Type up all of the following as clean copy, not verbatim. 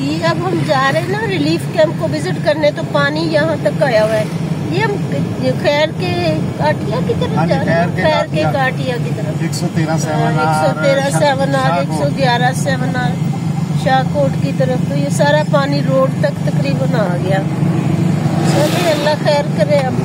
ये अब हम जा रहे हैं ना रिलीफ कैंप को विजिट करने, तो पानी यहाँ तक आया हुआ है। ये हम खैर के काटिया की तरफ जा रहे हैं, खैर के काटिया की तरफ। 113 7R 111 7R शाहकोट की तरफ। तो ये सारा पानी रोड तक तकरीबन आ गया। चलिए अल्लाह खैर करे। अब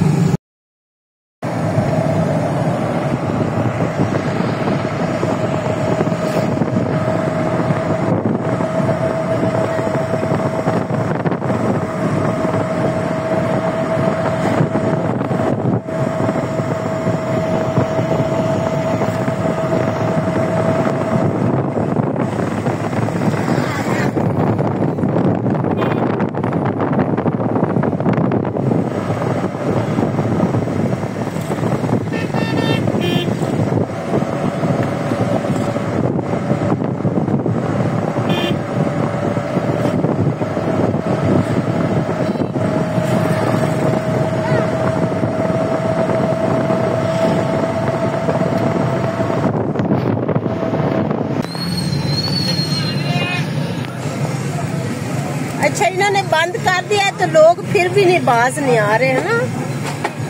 अच्छा इन्होंने बंद कर दिया तो लोग फिर भी नहीं बाज नहीं आ रहे हैं ना।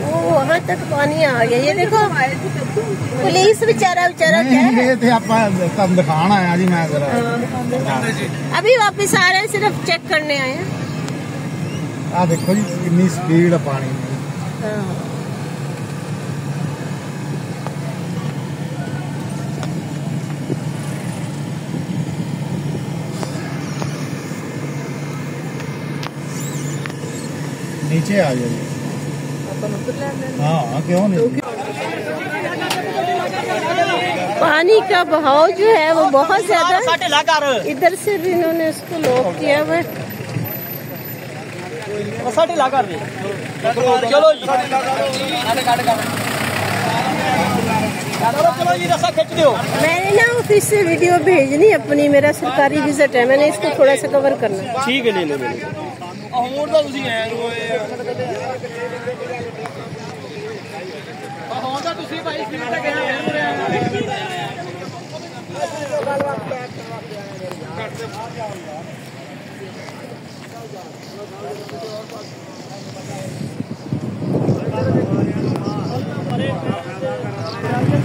वो वहाँ तक पानी आ गया। ये देखो पुलिस बेचारा क्या है। दिखान आया जी मैं अभी वापस आ रहे हैं, सिर्फ चेक करने आए हैं। आ देखो जी कितनी स्पीड है पानी में। नीचे आ जाइए। हाँ क्यों नहीं। पानी का बहाव जो है वो बहुत ज्यादा। इधर से भी इन्होंने इसको लॉक किया हुआ है। मैंने ना ऑफिस से वीडियो भेजनी अपनी, मेरा सरकारी विजिट है, मैंने इसको थोड़ा सा कवर करना। ठीक है ले लो।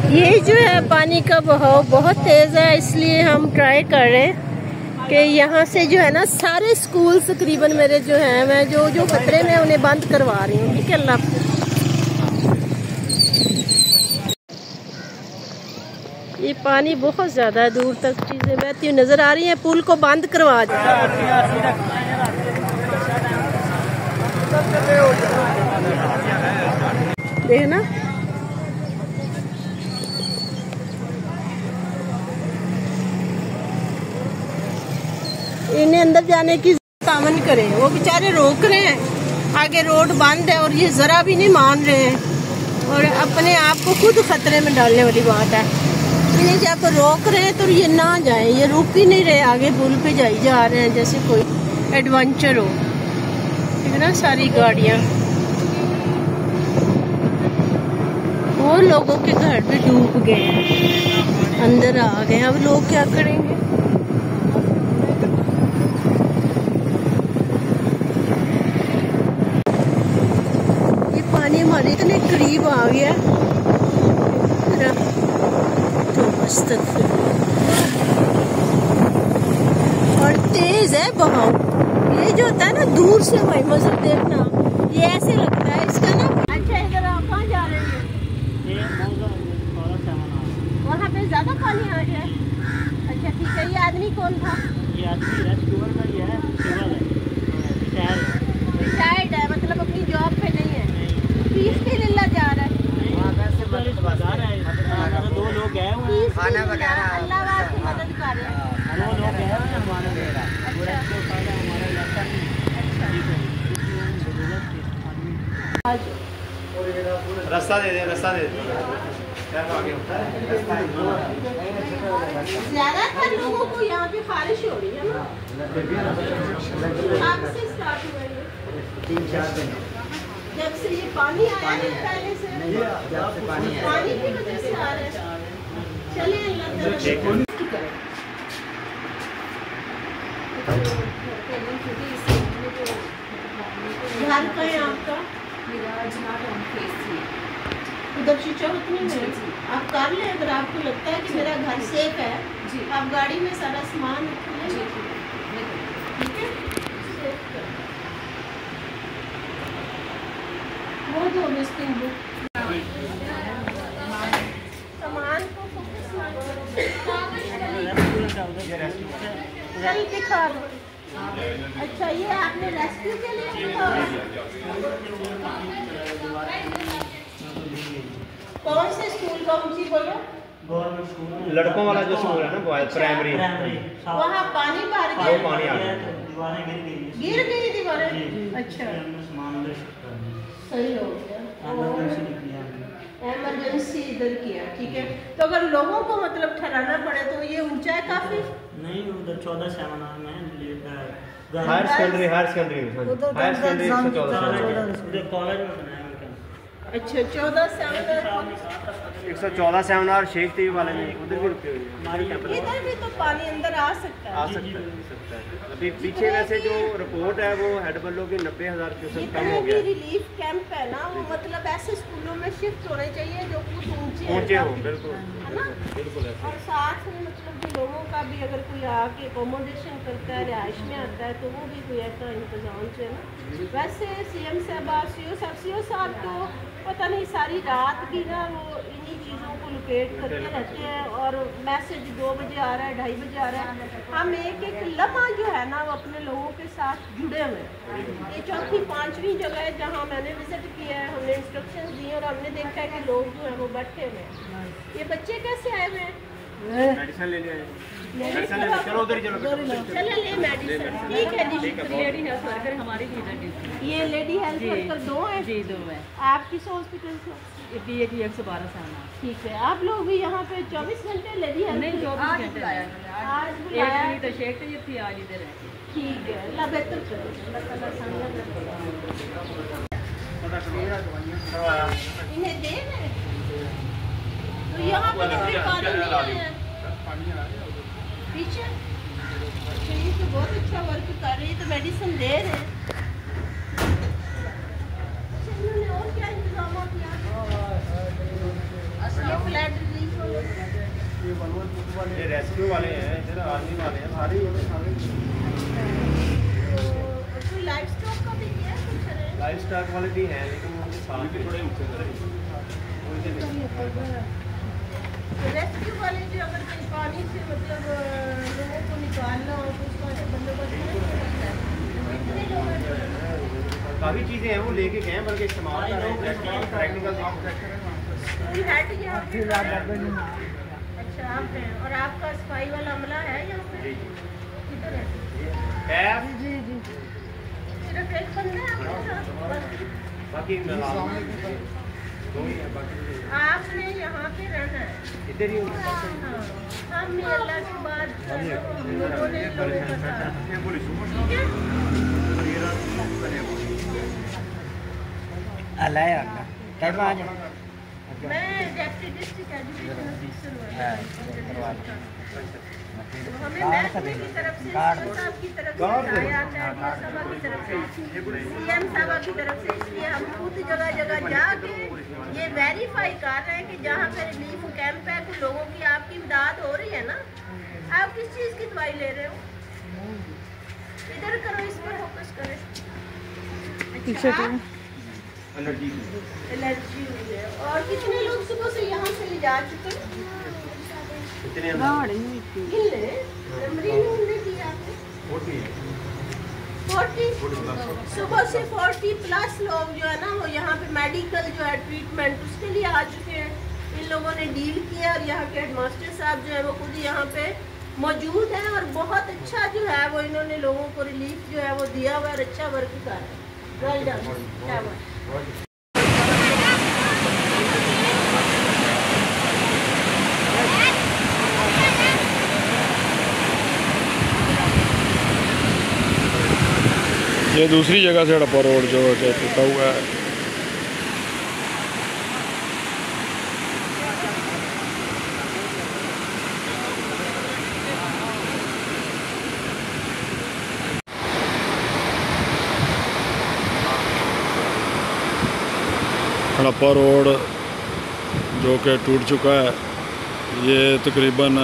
ये जो है पानी का बहाव बहुत तेज है, इसलिए हम ट्राई कर रहे हैं कि यहाँ से जो है ना सारे स्कूल तकरीबन मेरे जो हैं, मैं जो खतरे में उन्हें बंद करवा रही हूँ। ठीक है अल्लाह। ये पानी बहुत ज्यादा दूर तक चीजें बहती हुई नजर आ रही हैं। पुल को बंद करवा दो। देखना इन्हें अंदर जाने की तामन करें, वो बेचारे रोक रहे हैं। आगे रोड बंद है और ये जरा भी नहीं मान रहे हैं और अपने आप को खुद खतरे में डालने वाली बात है। इन्हें जब रोक रहे हैं तो ये ना जाए, ये रुक ही नहीं रहे, आगे पुल पे जा रहे हैं जैसे कोई एडवेंचर हो। ठीक है ना, सारी गाड़ियाँ। वो लोगों के घर भी डूब गए हैं, अंदर आ गए। अब लोग क्या करेंगे? पानी हमारे इतने करीब आ गया तो मस्त और तेज है बहाव। ये जो होता है ना दूर से भाई मजर देखना, ये ऐसे लगता है इसका ना। अच्छा इधर आप कहाँ जा रहे हैं? वहाँ पे ज्यादा पानी आ गया। अच्छा ठीक है। ये आदमी कौन था? ये आदमी रेस्क्यूअर का ही है, सिविल है, रिटायर्ड है, मतलब अपनी जॉब पे नहीं है। किसके लिए जा रहा है? दो लोग गए हुए हैं खाना वगैरह, अल्लाह वास्ते मदद कर रहे हैं। 2 लोग गए हुए हैं हमारा मेरा पूरा इसके फायदा हमारा इलाका नहीं। रास्ता दे दे ज्यादातर लोगों को यहाँ पे बारिश हो रही है ना, कब से स्टार्ट हुआ है? 3-4 दिन जब से ये पानी आया है, पहले से जब से पानी आया, पानी की वजह से आ रहा है। चलिए अल्लाह उधर शिक्षक में आप कर लें, अगर आपको लगता है कि मेरा घर सेफ है जी। आप गाड़ी में सारा सामान रख लें। जी ठीक है, सेफ कर वो दो लिस्टिंग बुक सामान को फोकस ना करो। चल दिखा दो। अच्छा ये आपने रेस्क्यू के लिए लिखा है? कौन से स्कूल का ऊंची बोलो? गवर्नमेंट स्कूल लड़कों वाला जो स्कूल है ना वो प्राइमरी, वहाँ पानी भर वो गया, पानी आ गया। दीवारें गिर गई गिर गई दीवारें। जी। अच्छा हमने सामान उधर शिफ्ट कर दिया। सही हो गया, एमरजेंसी किया हमने। इमरजेंसी इधर किया। ठीक है, तो अगर लोगों को मतलब ठहराना पड़े तो ये ऊंचा है काफी। नहीं उधर 14 सेमिनार में हायर सेकेंडरी हायर सेकेंडरी 114 उधर कॉलेज में बनाया उनका। अच्छा 14 सेमिनार 114 सेमिनार शेख टीवी वाले में उधर भी रुके हुए हैं। हमारे कैंपस इधर भी तो पानी अंदर आ सकता आ है। सकता है। अभी पीछे वैसे जो रिपोर्ट है वो हेड बल्लों की 90,000 क्यूसेक कम हो जितने भी गया। रिलीफ कैंप है ना वो मतलब ऐसे स्कूलों में शिफ्ट होने चाहिए जो कुछ ऊंचे ऊंचे हो, काफी, बिल्कुल है ना? बिल्कुल ऐसे। और साथ में मतलब कि लोगों का भी अगर कोई आके अकोमोडेशन करता है, रिहाइश में आता है तो वो भी कोई ऐसा इंतजाम चाहिए ना। वैसे सीएम साहब सीओ साहब तो पता नहीं सारी रात भी ना वो इन्हीं चीज़ों को लोकेट करते रहते हैं और मैसेज 2 बजे आ रहा है 2:30 बजे आ रहा है। हम एक एक लम्हा जो है ना वो अपने लोगों के साथ जुड़े हुए हैं। ये चौथी 5वीं जगह है जहाँ मैंने विजिट किया है, हमने इंस्ट्रक्शन दिए और हमने देखा है कि लोग जो है वो बैठे हुए हैं। ये बच्चे कैसे आए हुए हैं? मेडिसिन ले लिया मेडिसिन ले लिया, चलो उधर ही चलो चले ले मेडिसिन। ठीक है जी, लेडी हेल्थ वर्कर हमारी ही है। ये लेडी हेल्थ जी। वर्कर 2 हैं। जी 2 है। आप किस हॉस्पिटल से? PAT 112 साल। ठीक है, आप लोग भी यहाँ पे 24 घंटे लेडी हेल्थ नहीं 24 घंटे आज एक बुलाया। भी तो शेख तैयब थी, आज इधर है। ठीक है, अल्लाह बेहतर करे, अल्लाह ताला सामने करे। इन्हें दे रहे तो यहाँ पे तो फिर पानी नहीं आया पीछे। अच्छा ये तो बहुत अच्छा वर्क कर रही है, तो मेडिसिन दे रहे हैं। अच्छा इन्होंने और क्या इंतजाम किया? ये फ्लैट रिलीफ ये रेस्क्यू वाले हैं, इधर आर्मी वाले हैं, सारे कोई लाइफ स्टॉक का भी किया है कुछ है? लाइफ स्टॉक वाले भी हैं लेकिन उनके साथ भी थोड़े ऊँचे रेस्क्यू वाले जो अगर कहीं पानी से मतलब लोगों को निकालना हो तो उसका बंदोबस्त नहीं करता है। कितने लोग हैं? काफ़ी चीज़ें हैं वो लेके गए हैं, बल्कि इस्तेमाल कर रहे हैं प्रैक्टिकल। स्कूल हेड यहाँ पे अच्छा आप हैं और आपका सफाई वाला अमला है यहाँ पे? किधर है? सिर्फ एक बंदा है आपके साथ? बाकी दो ही है, बाकी आपने यहाँ पे रहना है। इधर ही हम भी अल्लाह के बाद हम लोगों ने लोगों का साथ। ठीक है? मैं डेप्टी डिस्ट्रिक्ट एजुकेशन ऑफिसर हूँ। हमें महकमे की तरफ से साहब की तरफ से आया आता है, सभा की तरफ से, सीएम साहबा की तरफ से। इसलिए हम खुद जगह जगह जाके ये वेरीफाई कर रहे हैं कि जहाँ पे रिलीफ कैंप है कुछ लोगों की आपकी इमदाद हो रही है ना। आप किस चीज़ की दवाई ले रहे हो? इधर करो, इस पर फोकस करें। अच्छा, एलर्जी हुई है। और कितने लोग सुबह से यहाँ से ले जा चुके हैं? कितने कितने मरीज ने किया आपने? 40 सुबह से 40+ लोग जो है ना वो यहाँ पे मेडिकल जो है ट्रीटमेंट उसके लिए आ चुके हैं। इन लोगों ने डील किया और यहाँ के हेडमास्टर साहब जो है वो खुद यहाँ पे मौजूद हैं और बहुत अच्छा जो है वो इन्होंने लोगों को रिलीफ जो है वो दिया हुआ और अच्छा वर्क कर रहा है। Well done. ये दूसरी जगह से हड़प्पा रोड जो है टूटा हुआ है। हड़प्पा रोड जो कि टूट चुका है। ये तकरीबन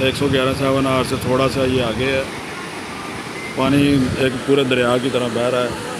111 से थोड़ा सा ये आगे है। पानी एक पूरे दरिया की तरह बह रहा है।